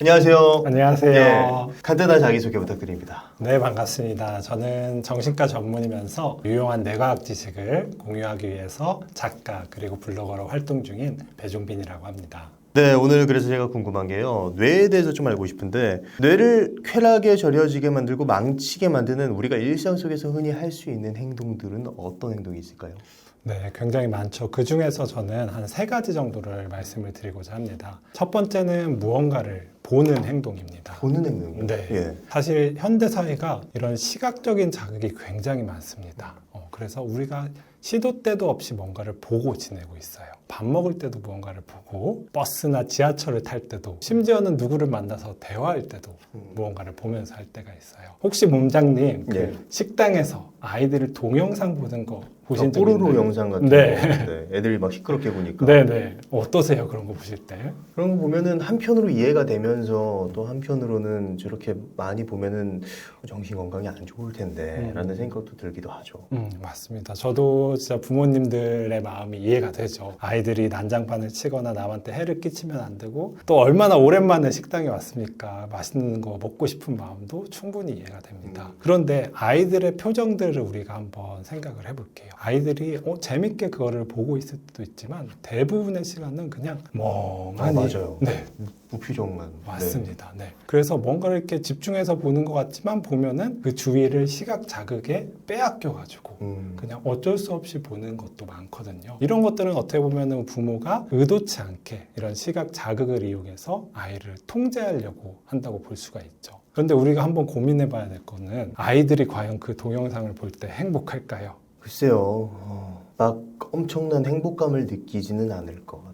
안녕하세요. 안녕하세요. 예, 간단한 자기소개 부탁드립니다. 네, 반갑습니다. 저는 정신과 전문이면서 유용한 뇌과학 지식을 공유하기 위해서 작가 그리고 블로거로 활동 중인 배종빈이라고 합니다. 네, 오늘 그래서 제가 궁금한 게요. 뇌에 대해서 좀 알고 싶은데 뇌를 쾌락에 절여지게 만들고 망치게 만드는 우리가 일상 속에서 흔히 할 수 있는 행동들은 어떤 행동이 있을까요? 네, 굉장히 많죠. 그 중에서 저는 한 3가지 정도를 말씀을 드리고자 합니다. 첫 번째는 무언가를 보는 행동입니다. 보는 행동이요? 네. 예. 사실 현대 사회가 이런 시각적인 자극이 굉장히 많습니다. 그래서 우리가 시도 때도 없이 뭔가를 보고 지내고 있어요. 밥 먹을 때도 무언가를 보고, 버스나 지하철을 탈 때도, 심지어는 누구를 만나서 대화할 때도 무언가를 보면서 할 때가 있어요. 혹시 몸장님, 예. 식당에서 아이들을 동영상 보는 거 보신 적 뽀로로 있나요? 영상 같은 네. 거. 네. 애들이 막 시끄럽게 보니까. 네네. 어떠세요? 그런 거 보실 때? 그런 거 보면은 한편으로 이해가 되면서 또 한편으로는 저렇게 많이 보면은 정신 건강이 안 좋을 텐데 라는 생각도 들기도 하죠. 맞습니다. 저도 진짜 부모님들의 마음이 이해가 되죠. 아이들이 난장판을 치거나 남한테 해를 끼치면 안 되고, 또 얼마나 오랜만에 식당에 왔습니까? 맛있는 거 먹고 싶은 마음도 충분히 이해가 됩니다. 그런데 아이들의 표정들을 우리가 한번 생각을 해볼게요. 아이들이 재밌게 그거를 보고 있을 수도 있지만 대부분의 시간은 그냥 멍하니. 맞아요. 네, 무표정만. 맞습니다. 네. 그래서 뭔가를 이렇게 집중해서 보는 것 같지만 보면은 그 주위를 시각 자극에 빼앗겨가지고 그냥 어쩔 수 없이 보는 것도 많거든요. 이런 것들은 어떻게 보면은 부모가 의도치 않게 이런 시각 자극을 이용해서 아이를 통제하려고 한다고 볼 수가 있죠. 그런데 우리가 한번 고민해 봐야 될 거는 아이들이 과연 그 동영상을 볼 때 행복할까요? 글쎄요. 막 엄청난 행복감을 느끼지는 않을 것 같아요.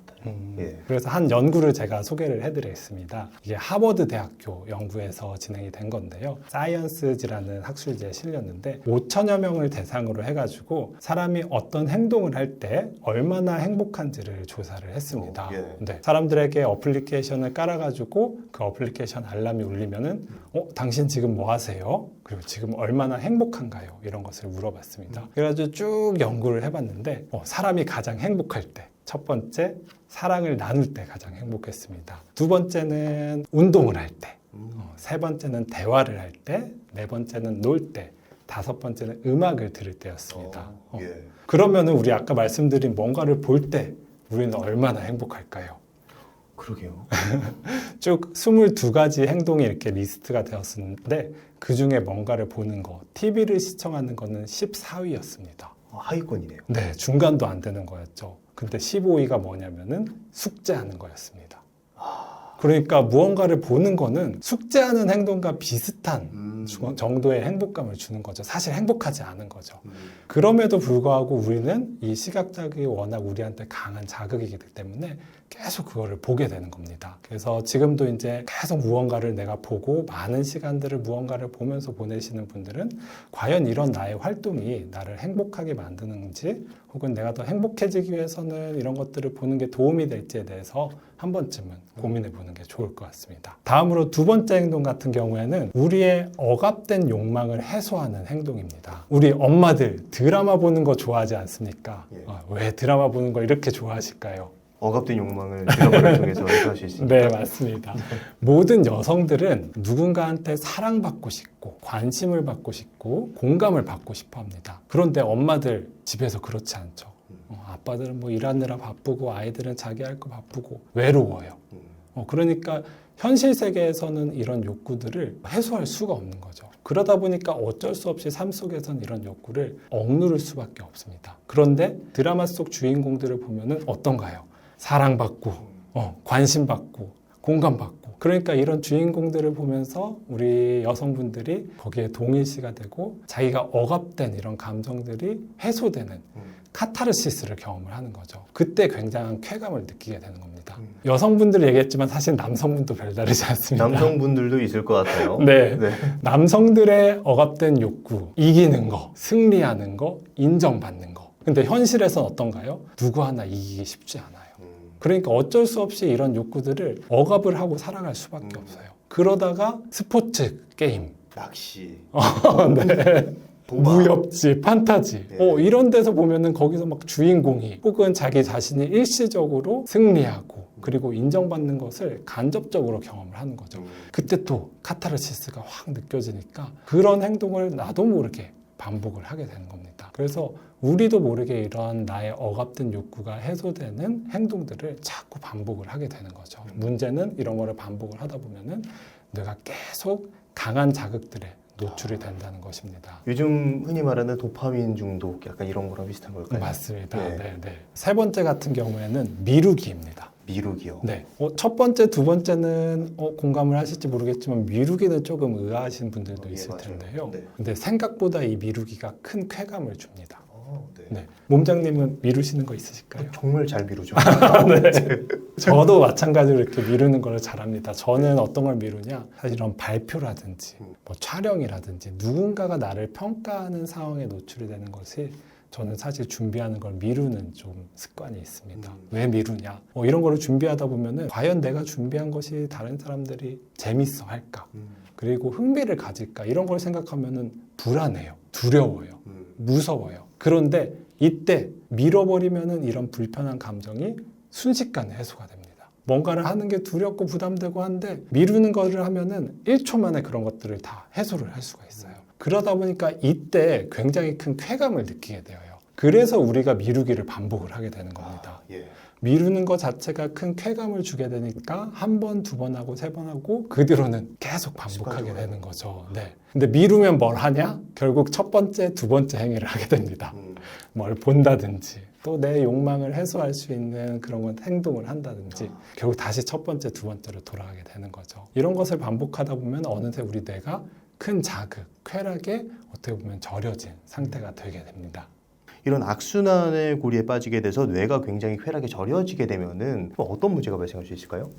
예. 그래서 한 연구를 제가 소개를 해드리겠습니다. 이게 하버드 대학교 연구에서 진행이 된 건데요. 사이언스지라는 학술지에 실렸는데 5천여 명을 대상으로 해가지고 사람이 어떤 행동을 할 때 얼마나 행복한지를 조사를 했습니다. 예. 네. 사람들에게 어플리케이션을 깔아가지고 그 어플리케이션 알람이 울리면은 당신 지금 뭐 하세요? 그리고 지금 얼마나 행복한가요? 이런 것을 물어봤습니다. 그래가지고 쭉 연구를 해봤는데 사람이 가장 행복할 때 첫 번째, 사랑을 나눌 때 가장 행복했습니다. 두 번째는 운동을 할 때, 세 번째는 대화를 할 때, 네 번째는 놀 때, 다섯 번째는 음악을 들을 때였습니다. 예. 그러면은 우리 아까 말씀드린 뭔가를 볼 때 우리는 얼마나 행복할까요? 그러게요. 쭉 22가지 행동이 이렇게 리스트가 되었는데 그 중에 뭔가를 보는 거, TV를 시청하는 거는 14위였습니다. 하위권이네요. 네, 중간도 안 되는 거였죠. 근데 15위가 뭐냐면은 숙제하는 거였습니다. 그러니까 무언가를 보는 거는 숙제하는 행동과 비슷한 정도의 행복감을 주는 거죠. 사실 행복하지 않은 거죠. 그럼에도 불구하고 우리는 이 시각 자극이 워낙 우리한테 강한 자극이기 때문에 계속 그거를 보게 되는 겁니다. 그래서 지금도 이제 계속 무언가를 내가 보고 많은 시간들을 무언가를 보면서 보내시는 분들은 과연 이런 나의 활동이 나를 행복하게 만드는지 혹은 내가 더 행복해지기 위해서는 이런 것들을 보는 게 도움이 될지에 대해서 한 번쯤은 고민해 보는 게 좋을 것 같습니다. 다음으로 두 번째 행동 같은 경우에는 우리의 억압된 욕망을 해소하는 행동입니다. 우리 엄마들 드라마 보는 거 좋아하지 않습니까? 예. 왜 드라마 보는 걸 이렇게 좋아하실까요? 억압된 욕망을 드라마를 통해서 해소하실 수 있다. 네, 맞습니다. 모든 여성들은 누군가한테 사랑받고 싶고 관심을 받고 싶고 공감을 받고 싶어 합니다. 그런데 엄마들 집에서 그렇지 않죠. 아빠들은 뭐 일하느라 바쁘고 아이들은 자기 할 거 바쁘고 외로워요. 그러니까 현실 세계에서는 이런 욕구들을 해소할 수가 없는 거죠. 그러다 보니까 어쩔 수 없이 삶 속에서는 이런 욕구를 억누를 수밖에 없습니다. 그런데 드라마 속 주인공들을 보면은 어떤가요? 사랑받고, 관심받고, 공감받고. 그러니까 이런 주인공들을 보면서 우리 여성분들이 거기에 동일시가 되고 자기가 억압된 이런 감정들이 해소되는 카타르시스를 경험을 하는 거죠. 그때 굉장한 쾌감을 느끼게 되는 겁니다. 여성분들 얘기했지만 사실 남성분도 별다르지 않습니다. 남성분들도 있을 것 같아요. 네. 남성들의 억압된 욕구, 이기는 거, 승리하는 거, 인정받는 거. 근데 현실에선 어떤가요? 누구 하나 이기기 쉽지 않아요. 그러니까 어쩔 수 없이 이런 욕구들을 억압을 하고 살아갈 수밖에 없어요. 그러다가 스포츠, 게임, 낚시, 네. 무협지, 판타지 이런 데서 보면은 거기서 막 주인공이 혹은 자기 자신이 일시적으로 승리하고 그리고 인정받는 것을 간접적으로 경험을 하는 거죠. 그때 또 카타르시스가 확 느껴지니까 그런 행동을 나도 모르게 반복을 하게 되는 겁니다. 그래서 우리도 모르게 이런 나의 억압된 욕구가 해소되는 행동들을 자꾸 반복을 하게 되는 거죠. 문제는 이런 거를 반복을 하다 보면은 내가 계속 강한 자극들에 노출이 된다는 것입니다. 요즘 흔히 말하는 도파민 중독 약간 이런 거랑 비슷한 걸까요? 맞습니다. 네. 네. 세 번째 같은 경우에는 미루기입니다. 미루기요. 네. 첫 번째, 두 번째는 공감을 하실지 모르겠지만 미루기는 조금 의아하신 분들도 예, 있을 맞아요. 텐데요. 네. 근데 생각보다 이 미루기가 큰 쾌감을 줍니다. 네. 네. 몸장님은 미루시는 거 있으실까요? 정말 잘 미루죠. 저도 마찬가지로 이렇게 미루는 걸 잘합니다. 저는 어떤 걸 미루냐? 사실 이런 발표라든지 뭐 촬영이라든지 누군가가 나를 평가하는 상황에 노출이 되는 것이 저는 사실 준비하는 걸 미루는 좀 습관이 있습니다. 왜 미루냐? 이런 거를 준비하다 보면은 과연 내가 준비한 것이 다른 사람들이 재밌어 할까? 그리고 흥미를 가질까? 이런 걸 생각하면은 불안해요. 두려워요. 무서워요. 그런데 이때 밀어버리면은 이런 불편한 감정이 순식간에 해소가 됩니다. 뭔가를 하는 게 두렵고 부담되고 한데 미루는 거를 하면은 1초 만에 그런 것들을 다 해소를 할 수가 있어요. 그러다 보니까 이때 굉장히 큰 쾌감을 느끼게 되어요. 그래서 우리가 미루기를 반복을 하게 되는 겁니다. 예. 미루는 것 자체가 큰 쾌감을 주게 되니까 한 번, 두 번 하고 세 번 하고 그 뒤로는 계속 반복하게 습관적으로. 되는 거죠. 네. 근데 미루면 뭘 하냐? 결국 첫 번째, 두 번째 행위를 하게 됩니다. 뭘 본다든지 또 내 욕망을 해소할 수 있는 그런 건 행동을 한다든지 결국 다시 첫 번째, 두 번째로 돌아가게 되는 거죠. 이런 것을 반복하다 보면 어느새 우리 뇌가 큰 자극, 쾌락에 어떻게 보면 절여진 상태가 되게 됩니다. 이런 악순환의 고리에 빠지게 돼서 뇌가 굉장히 쾌락에 절여지게 되면은 어떤 문제가 발생할 수 있을까요?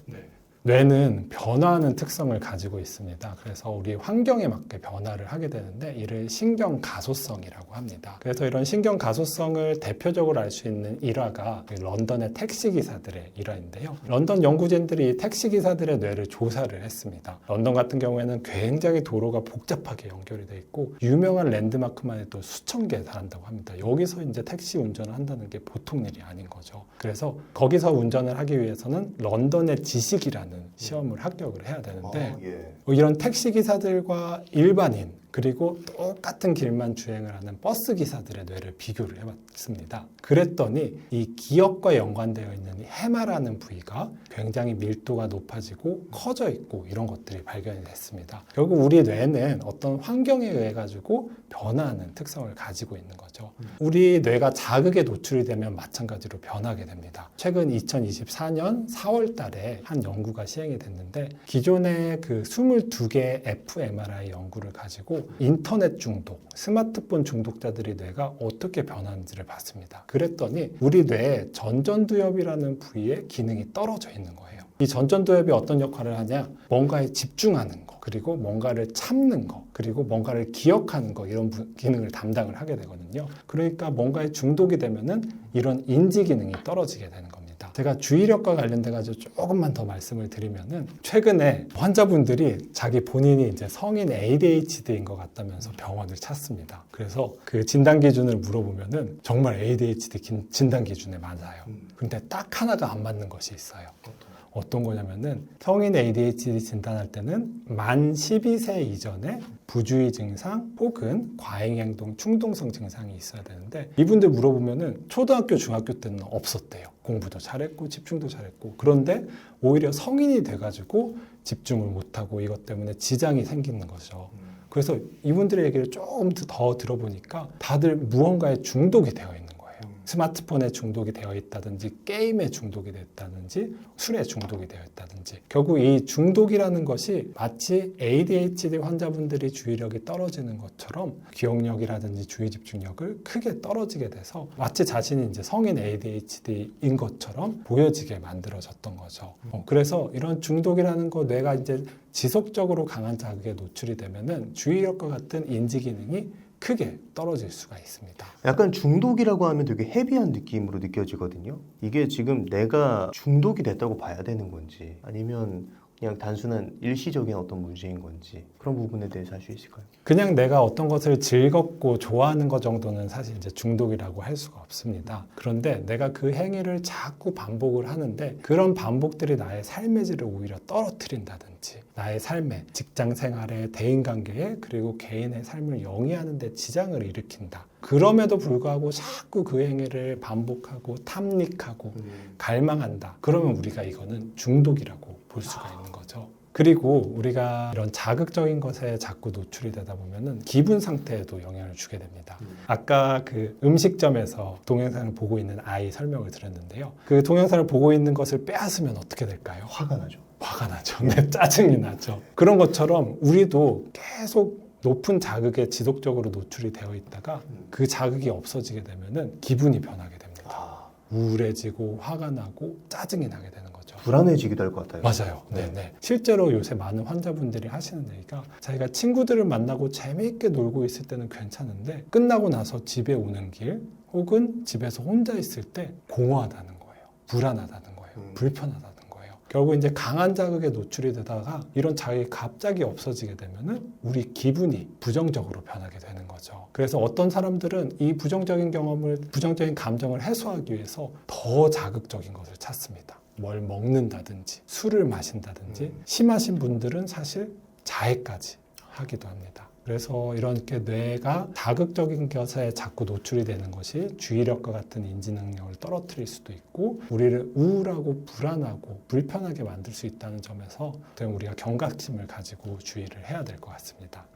뇌는 변화하는 특성을 가지고 있습니다. 그래서 우리 환경에 맞게 변화를 하게 되는데 이를 신경 가소성이라고 합니다. 그래서 이런 신경 가소성을 대표적으로 알 수 있는 일화가 런던의 택시기사들의 일화인데요. 런던 연구진들이 택시기사들의 뇌를 조사를 했습니다. 런던 같은 경우에는 굉장히 도로가 복잡하게 연결이 돼 있고 유명한 랜드마크만 해도 수천 개에 달한다고 합니다. 여기서 이제 택시 운전을 한다는 게 보통 일이 아닌 거죠. 그래서 거기서 운전을 하기 위해서는 런던의 지식이라는 시험을 합격을 해야 되는데 이런 택시기사들과 일반인 그리고 똑같은 길만 주행을 하는 버스 기사들의 뇌를 비교를 해봤습니다. 그랬더니 이 기억과 연관되어 있는 이 해마라는 부위가 굉장히 밀도가 높아지고 커져 있고 이런 것들이 발견이 됐습니다. 결국 우리 뇌는 어떤 환경에 의해 가지고 변화하는 특성을 가지고 있는 거죠. 우리 뇌가 자극에 노출이 되면 마찬가지로 변하게 됩니다. 최근 2024년 4월 달에 한 연구가 시행이 됐는데 기존의 그 22개의 fMRI 연구를 가지고 인터넷 중독, 스마트폰 중독자들의 뇌가 어떻게 변하는지를 봤습니다. 그랬더니 우리 뇌의 전전두엽이라는 부위의 기능이 떨어져 있는 거예요. 이 전전두엽이 어떤 역할을 하냐? 뭔가에 집중하는 거, 그리고 뭔가를 참는 거, 그리고 뭔가를 기억하는 거 이런 기능을 담당을 하게 되거든요. 그러니까 뭔가에 중독이 되면은 이런 인지 기능이 떨어지게 되는 겁니다. 제가 주의력과 관련돼 가지고 조금만 더 말씀을 드리면은 최근에 환자분들이 자기 본인이 이제 성인 ADHD인 것 같다면서 병원을 찾습니다. 그래서 그 진단 기준을 물어보면은 정말 ADHD 진단 기준에 맞아요. 근데 딱 하나가 안 맞는 것이 있어요. 어떤 거냐면은 성인 ADHD 진단할 때는 만 12세 이전에 부주의 증상 혹은 과잉행동 충동성 증상이 있어야 되는데 이분들 물어보면은 초등학교 중학교 때는 없었대요. 공부도 잘했고 집중도 잘했고 그런데 오히려 성인이 돼가지고 집중을 못하고 이것 때문에 지장이 생기는 거죠. 그래서 이분들의 얘기를 조금 더 들어보니까 다들 무언가에 중독이 되어 있는 거예요. 스마트폰에 중독이 되어 있다든지 게임에 중독이 됐다든지 술에 중독이 되어 있다든지 결국 이 중독이라는 것이 마치 ADHD 환자분들이 주의력이 떨어지는 것처럼 기억력이라든지 주의 집중력을 크게 떨어지게 돼서 마치 자신이 이제 성인 ADHD인 것처럼 보여지게 만들어졌던 거죠. 그래서 이런 중독이라는 거 뇌가 이제 지속적으로 강한 자극에 노출이 되면은 주의력과 같은 인지 기능이 크게 떨어질 수가 있습니다. 약간 중독이라고 하면 되게 헤비한 느낌으로 느껴지거든요. 이게 지금 내가 중독이 됐다고 봐야 되는 건지 아니면 그냥 단순한 일시적인 어떤 문제인 건지 그런 부분에 대해서 알 수 있을까요? 그냥 내가 어떤 것을 즐겁고 좋아하는 것 정도는 사실 이제 중독이라고 할 수가 없습니다. 그런데 내가 그 행위를 자꾸 반복을 하는데 그런 반복들이 나의 삶의 질을 오히려 떨어뜨린다든지 나의 삶에, 직장 생활에, 대인 관계에 그리고 개인의 삶을 영위하는 데 지장을 일으킨다. 그럼에도 불구하고 자꾸 그 행위를 반복하고 탐닉하고 갈망한다. 그러면 우리가 이거는 중독이라고 볼 수가 있는 거죠. 그리고 우리가 이런 자극적인 것에 자꾸 노출이 되다 보면은 기분 상태에도 영향을 주게 됩니다. 아까 그 음식점에서 동영상을 보고 있는 아이 설명을 드렸는데요. 그 동영상을 보고 있는 것을 빼앗으면 어떻게 될까요? 화가 나죠. 화가 나죠. 네, 짜증이 나죠. 그런 것처럼 우리도 계속 높은 자극에 지속적으로 노출이 되어 있다가 그 자극이 없어지게 되면은 기분이 변하게 됩니다. 우울해지고 화가 나고 짜증이 나게 되는 거죠. 불안해지기도 할 것 같아요. 맞아요. 네네. 실제로 요새 많은 환자분들이 하시는 얘기가 자기가 친구들을 만나고 재미있게 놀고 있을 때는 괜찮은데 끝나고 나서 집에 오는 길 혹은 집에서 혼자 있을 때 공허하다는 거예요. 불안하다는 거예요. 불편하다는 거예요. 결국 이제 강한 자극에 노출이 되다가 이런 자극이 갑자기 없어지게 되면은 우리 기분이 부정적으로 변하게 되는 거죠. 그래서 어떤 사람들은 이 부정적인 감정을 해소하기 위해서 더 자극적인 것을 찾습니다. 뭘 먹는다든지 술을 마신다든지 심하신 분들은 사실 자해까지 하기도 합니다. 그래서 이렇게 뇌가 자극적인 것에 자꾸 노출이 되는 것이 주의력과 같은 인지 능력을 떨어뜨릴 수도 있고 우리를 우울하고 불안하고 불편하게 만들 수 있다는 점에서 우리가 경각심을 가지고 주의를 해야 될 것 같습니다.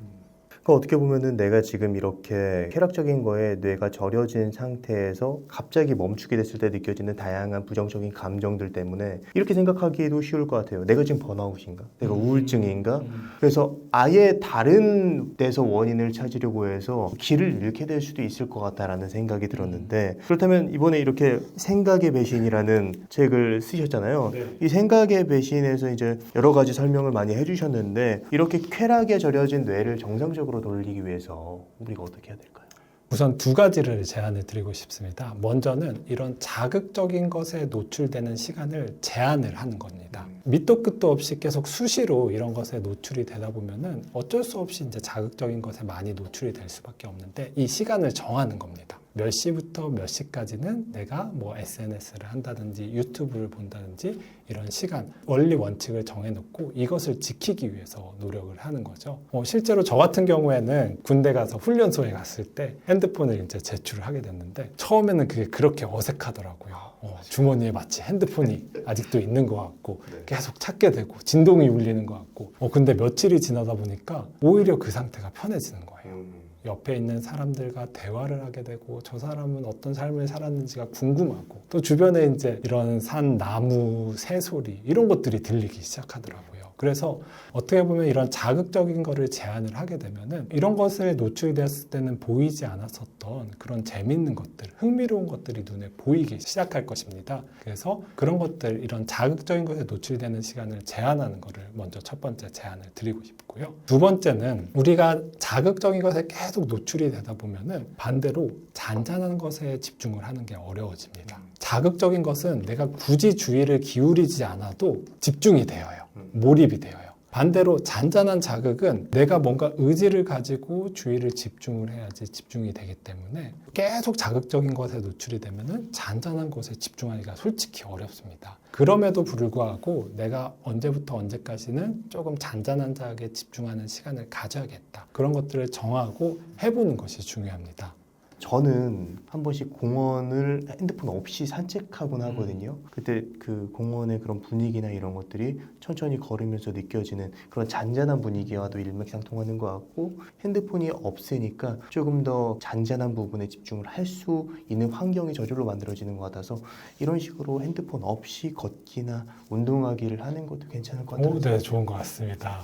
그러니까 어떻게 보면은 내가 지금 이렇게 쾌락적인 거에 뇌가 절여진 상태에서 갑자기 멈추게 됐을 때 느껴지는 다양한 부정적인 감정들 때문에 이렇게 생각하기도 쉬울 것 같아요. 내가 지금 번아웃인가? 내가 우울증인가? 그래서 아예 다른 데서 원인을 찾으려고 해서 길을 잃게 될 수도 있을 것 같다라는 생각이 들었는데 그렇다면 이번에 이렇게 생각의 배신이라는 책을 쓰셨잖아요. 네. 이 생각의 배신에서 이제 여러 가지 설명을 많이 해주셨는데 이렇게 쾌락에 절여진 뇌를 정상적으로 돌리기 위해서 우리가 어떻게 해야 될까요? 우선 두 가지를 제안을 드리고 싶습니다. 먼저는 이런 자극적인 것에 노출되는 시간을 제한을 하는 겁니다. 밑도 끝도 없이 계속 수시로 이런 것에 노출이 되다 보면은 어쩔 수 없이 이제 자극적인 것에 많이 노출이 될 수밖에 없는데 이 시간을 정하는 겁니다. 몇 시부터 몇 시까지는 내가 뭐 SNS를 한다든지 유튜브를 본다든지 이런 시간, 원리 원칙을 정해놓고 이것을 지키기 위해서 노력을 하는 거죠. 실제로 저 같은 경우에는 군대 가서 훈련소에 갔을 때 핸드폰을 이제 제출을 하게 됐는데 처음에는 그게 그렇게 어색하더라고요. 주머니에 마치 핸드폰이 아직도 있는 것 같고 계속 찾게 되고 진동이 울리는 것 같고 근데 며칠이 지나다 보니까 오히려 그 상태가 편해지는 거예요. 옆에 있는 사람들과 대화를 하게 되고 저 사람은 어떤 삶을 살았는지가 궁금하고 또 주변에 이제 이런 산, 나무, 새소리 이런 것들이 들리기 시작하더라고요. 그래서 어떻게 보면 이런 자극적인 거를 제한을 하게 되면은 이런 것에 노출되었을 때는 보이지 않았었던 그런 재밌는 것들, 흥미로운 것들이 눈에 보이기 시작할 것입니다. 그래서 그런 것들, 이런 자극적인 것에 노출되는 시간을 제한하는 거를 먼저 첫 번째 제안을 드리고 싶고요. 두 번째는 우리가 자극적인 것에 계속 노출이 되다 보면은 반대로 잔잔한 것에 집중을 하는 게 어려워집니다. 자극적인 것은 내가 굳이 주의를 기울이지 않아도 집중이 되어요. 몰입이 되어요. 반대로 잔잔한 자극은 내가 뭔가 의지를 가지고 주의를 집중을 해야지 집중이 되기 때문에 계속 자극적인 것에 노출이 되면은 잔잔한 것에 집중하기가 솔직히 어렵습니다. 그럼에도 불구하고 내가 언제부터 언제까지는 조금 잔잔한 자극에 집중하는 시간을 가져야겠다. 그런 것들을 정하고 해보는 것이 중요합니다. 저는 한 번씩 공원을 핸드폰 없이 산책하곤 하거든요. 그때 그 공원의 그런 분위기나 이런 것들이 천천히 걸으면서 느껴지는 그런 잔잔한 분위기와도 일맥상통하는 것 같고 핸드폰이 없으니까 조금 더 잔잔한 부분에 집중을 할 수 있는 환경이 저절로 만들어지는 것 같아서 이런 식으로 핸드폰 없이 걷기나 운동하기를 하는 것도 괜찮을 것 같아요. 네, 좋은 것 같습니다.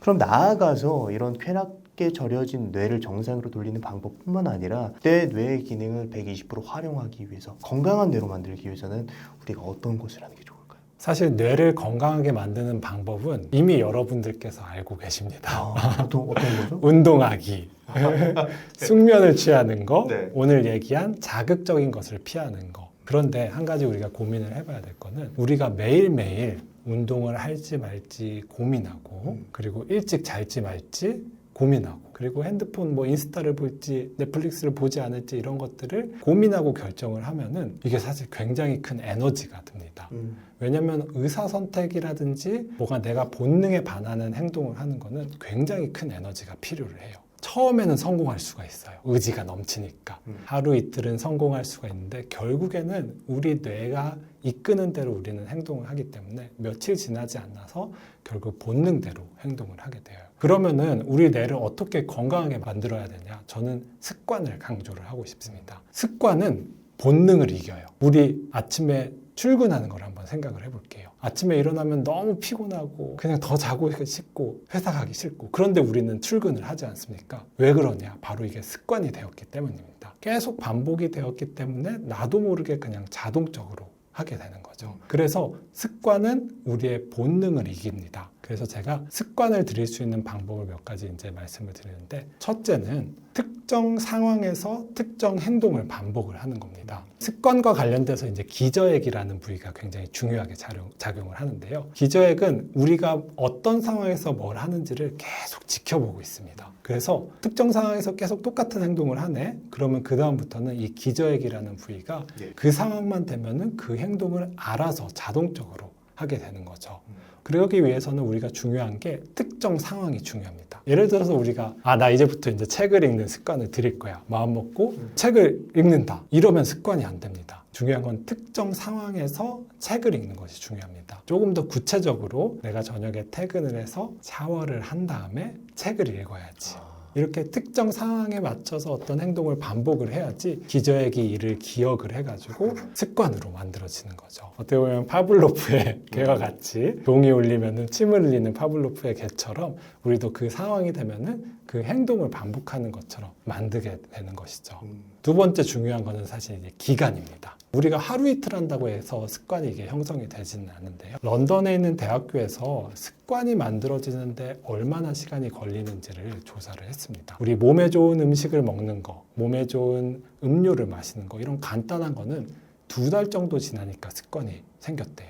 그럼 나아가서 이런 쾌락에 절여진 뇌를 정상으로 돌리는 방법뿐만 아니라 내 뇌의 기능을 120% 활용하기 위해서 건강한 뇌로 만들기 위해서는 우리가 어떤 것을 하는 게 좋을까요? 사실 뇌를 건강하게 만드는 방법은 이미 여러분들께서 알고 계십니다. 어떤 거죠? 운동하기, 숙면을 취하는 거, 네. 오늘 얘기한 자극적인 것을 피하는 거. 그런데 한 가지 우리가 고민을 해봐야 될 거는 우리가 매일매일 운동을 할지 말지 고민하고 그리고 일찍 잘지 말지 고민하고 그리고 핸드폰 뭐 인스타를 볼지 넷플릭스를 보지 않을지 이런 것들을 고민하고 결정을 하면은 이게 사실 굉장히 큰 에너지가 듭니다. 왜냐하면 의사선택이라든지 뭐가 내가 본능에 반하는 행동을 하는 거는 굉장히 큰 에너지가 필요를 해요. 처음에는 성공할 수가 있어요. 의지가 넘치니까. 하루 이틀은 성공할 수가 있는데 결국에는 우리 뇌가 이끄는 대로 우리는 행동을 하기 때문에 며칠 지나지 않아서 결국 본능대로 행동을 하게 돼요. 그러면은 우리 뇌를 어떻게 건강하게 만들어야 되냐? 저는 습관을 강조를 하고 싶습니다. 습관은 본능을 이겨요. 우리 아침에 출근하는 걸 한번 생각을 해볼게요. 아침에 일어나면 너무 피곤하고 그냥 더 자고 싶고 회사 가기 싫고 그런데 우리는 출근을 하지 않습니까? 왜 그러냐? 바로 이게 습관이 되었기 때문입니다. 계속 반복이 되었기 때문에 나도 모르게 그냥 자동적으로 하게 되는 거죠. 그래서 습관은 우리의 본능을 이깁니다. 그래서 제가 습관을 들일 수 있는 방법을 몇 가지 이제 말씀을 드리는데 첫째는 특정 상황에서 특정 행동을 반복을 하는 겁니다. 습관과 관련돼서 이제 기저액이라는 부위가 굉장히 중요하게 작용을 하는데요. 기저액은 우리가 어떤 상황에서 뭘 하는지를 계속 지켜보고 있습니다. 그래서 특정 상황에서 계속 똑같은 행동을 하네? 그러면 그 다음부터는 이 기저액이라는 부위가 그 상황만 되면은 그 행동을 알아서 자동적으로 하게 되는 거죠. 그러기 위해서는 우리가 중요한 게 특정 상황이 중요합니다. 예를 들어서 우리가 나 이제부터 이제 책을 읽는 습관을 들일 거야. 마음 먹고 책을 읽는다. 이러면 습관이 안 됩니다. 중요한 건 특정 상황에서 책을 읽는 것이 중요합니다. 조금 더 구체적으로 내가 저녁에 퇴근을 해서 샤워를 한 다음에 책을 읽어야지. 이렇게 특정 상황에 맞춰서 어떤 행동을 반복을 해야지 기저액이 이를 기억을 해가지고 습관으로 만들어지는 거죠. 어떻게 보면 파블로프의 개와 같이 종이 울리면은 침을 흘리는 파블로프의 개처럼 우리도 그 상황이 되면은 그 행동을 반복하는 것처럼 만들게 되는 것이죠. 두 번째 중요한 거는 사실 이제 기간입니다. 우리가 하루 이틀 한다고 해서 습관이 이게 형성이 되지는 않는데요. 런던에 있는 대학교에서 습관이 만들어지는데 얼마나 시간이 걸리는지를 조사를 했습니다. 우리 몸에 좋은 음식을 먹는 거, 몸에 좋은 음료를 마시는 거 이런 간단한 거는 2달 정도 지나니까 습관이 생겼대요.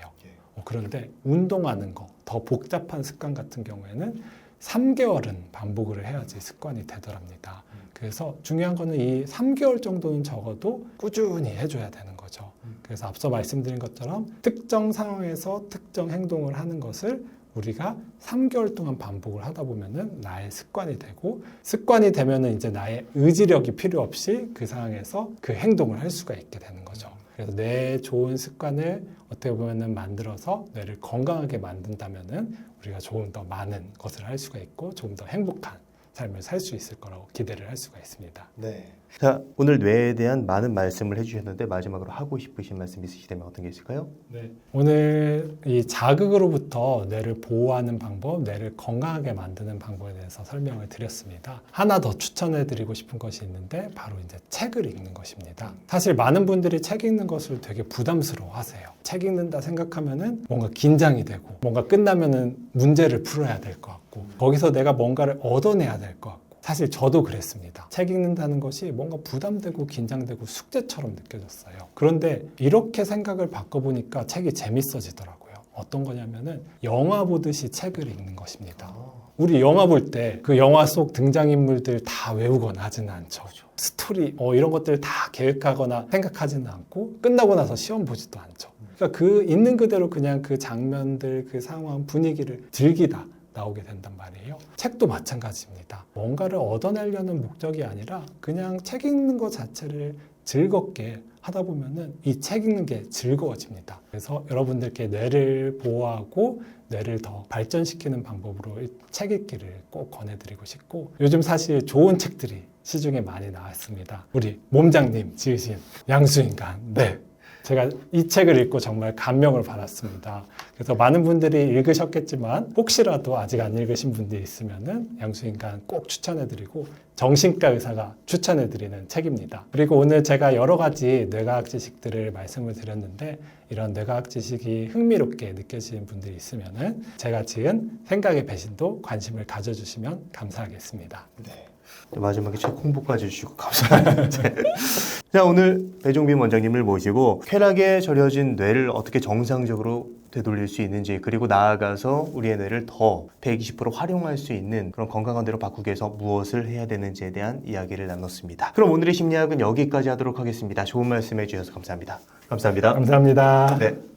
그런데 운동하는 거, 더 복잡한 습관 같은 경우에는 3개월은 반복을 해야지 습관이 되더랍니다. 그래서 중요한 거는 이 3개월 정도는 적어도 꾸준히 해줘야 되는 거죠. 그래서 앞서 말씀드린 것처럼 특정 상황에서 특정 행동을 하는 것을 우리가 3개월 동안 반복을 하다 보면은 나의 습관이 되고 습관이 되면은 이제 나의 의지력이 필요 없이 그 상황에서 그 행동을 할 수가 있게 되는 거죠. 그래서 내 좋은 습관을 어떻게 보면은 만들어서 뇌를 건강하게 만든다면은 우리가 조금 더 많은 것을 할 수가 있고 조금 더 행복한 삶을 살 수 있을 거라고 기대를 할 수가 있습니다. 네. 자, 오늘 뇌에 대한 많은 말씀을 해주셨는데 마지막으로 하고 싶으신 말씀 있으시다면 어떤 게 있을까요? 네. 오늘 이 자극으로부터 뇌를 보호하는 방법, 뇌를 건강하게 만드는 방법에 대해서 설명을 드렸습니다. 하나 더 추천해드리고 싶은 것이 있는데 바로 이제 책을 읽는 것입니다. 사실 많은 분들이 책 읽는 것을 되게 부담스러워하세요. 책 읽는다 생각하면은 뭔가 긴장이 되고 뭔가 끝나면은 문제를 풀어야 될 것 같고 거기서 내가 뭔가를 얻어내야 될 것 같고 사실 저도 그랬습니다. 책 읽는다는 것이 뭔가 부담되고 긴장되고 숙제처럼 느껴졌어요. 그런데 이렇게 생각을 바꿔보니까 책이 재밌어지더라고요. 어떤 거냐면은 영화 보듯이 책을 읽는 것입니다. 우리 영화 볼 때 그 영화 속 등장인물들 다 외우거나 하지는 않죠. 스토리 이런 것들을 다 계획하거나 생각하지는 않고 끝나고 나서 시험 보지도 않죠. 그러니까 그 있는 그대로 그냥 그 장면들, 그 상황, 분위기를 즐기다 나오게 된단 말이에요. 책도 마찬가지입니다. 뭔가를 얻어내려는 목적이 아니라 그냥 책 읽는 것 자체를 즐겁게 하다 보면은 이 책 읽는 게 즐거워집니다. 그래서 여러분들께 뇌를 보호하고 뇌를 더 발전시키는 방법으로 책 읽기를 꼭 권해드리고 싶고 요즘 사실 좋은 책들이 시중에 많이 나왔습니다. 우리 몸장님 지으신 양수인간. 네. 제가 이 책을 읽고 정말 감명을 받았습니다. 그래서 많은 분들이 읽으셨겠지만 혹시라도 아직 안 읽으신 분들이 있으면은 양수인간 꼭 추천해드리고 정신과 의사가 추천해드리는 책입니다. 그리고 오늘 제가 여러 가지 뇌과학 지식들을 말씀을 드렸는데 이런 뇌과학 지식이 흥미롭게 느껴지는 분들이 있으면은 제가 지은 생각의 배신도 관심을 가져주시면 감사하겠습니다. 네. 마지막에 책 홍보까지 해주시고 감사합니다. 자, 오늘 배종빈 원장님을 모시고 쾌락에 절여진 뇌를 어떻게 정상적으로 되돌릴 수 있는지, 그리고 나아가서 우리의 뇌를 더 120% 활용할 수 있는 그런 건강한 뇌로 바꾸기 위해서 무엇을 해야 되는지에 대한 이야기를 나눴습니다. 그럼 오늘의 심리학은 여기까지 하도록 하겠습니다. 좋은 말씀 해주셔서 감사합니다. 감사합니다. 감사합니다. 네.